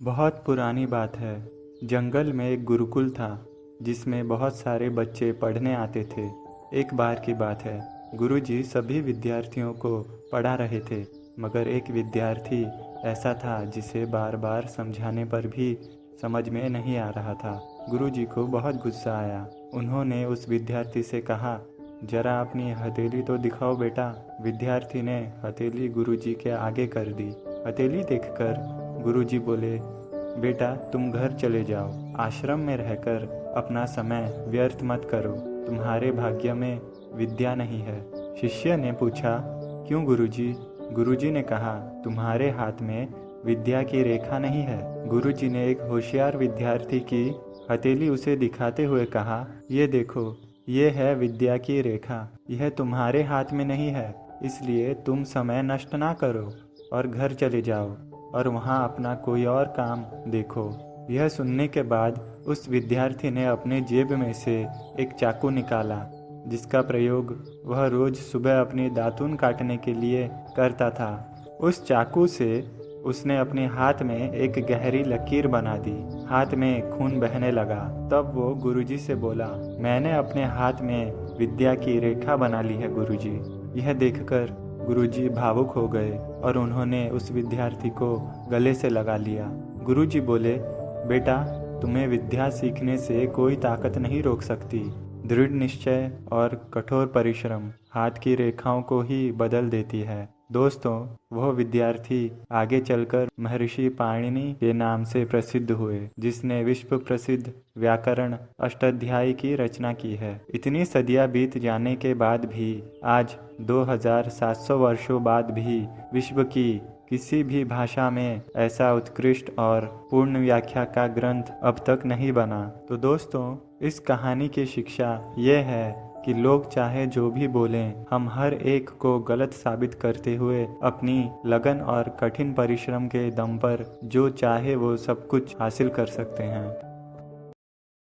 बहुत पुरानी बात है। जंगल में एक गुरुकुल था जिसमें बहुत सारे बच्चे पढ़ने आते थे। एक बार की बात है, गुरुजी सभी विद्यार्थियों को पढ़ा रहे थे, मगर एक विद्यार्थी ऐसा था जिसे बार बार समझाने पर भी समझ में नहीं आ रहा था। गुरुजी को बहुत गुस्सा आया। उन्होंने उस विद्यार्थी से कहा, जरा अपनी हथेली तो दिखाओ बेटा। विद्यार्थी ने हथेली गुरुजी के आगे कर दी। हथेली देखकर गुरुजी बोले, बेटा तुम घर चले जाओ। आश्रम में रहकर अपना समय व्यर्थ मत करो। तुम्हारे भाग्य में विद्या नहीं है। शिष्य ने पूछा, क्यों गुरुजी? गुरुजी ने कहा, तुम्हारे हाथ में विद्या की रेखा नहीं है। गुरुजी ने एक होशियार विद्यार्थी की हथेली उसे दिखाते हुए कहा, ये देखो, ये है विद्या की रेखा। यह तुम्हारे हाथ में नहीं है, इसलिए तुम समय नष्ट ना करो और घर चले जाओ और वहाँ अपना कोई और काम देखो। यह सुनने के बाद उस विद्यार्थी ने अपने जेब में से एक चाकू निकाला, जिसका प्रयोग वह रोज सुबह अपनी दातून काटने के लिए करता था। उस चाकू से उसने अपने हाथ में एक गहरी लकीर बना दी। हाथ में खून बहने लगा। तब वो गुरुजी से बोला, मैंने अपने हाथ में विद्या की रेखा बना ली है गुरुजी। यह देखकर गुरुजी भावुक हो गए और उन्होंने उस विद्यार्थी को गले से लगा लिया। गुरुजी बोले, बेटा तुम्हें विद्या सीखने से कोई ताकत नहीं रोक सकती। दृढ़ निश्चय और कठोर परिश्रम हाथ की रेखाओं को ही बदल देती है। दोस्तों, वह विद्यार्थी आगे चलकर महर्षि पाणिनि के नाम से प्रसिद्ध हुए, जिसने विश्व प्रसिद्ध व्याकरण अष्टाध्यायी की रचना की है। इतनी सदियां बीत जाने के बाद भी आज 2700 वर्षों बाद भी विश्व की किसी भी भाषा में ऐसा उत्कृष्ट और पूर्ण व्याख्या का ग्रंथ अब तक नहीं बना। तो दोस्तों, इस कहानी की शिक्षा यह है कि लोग चाहे जो भी बोलें, हम हर एक को गलत साबित करते हुए अपनी लगन और कठिन परिश्रम के दम पर जो चाहे वो सब कुछ हासिल कर सकते हैं।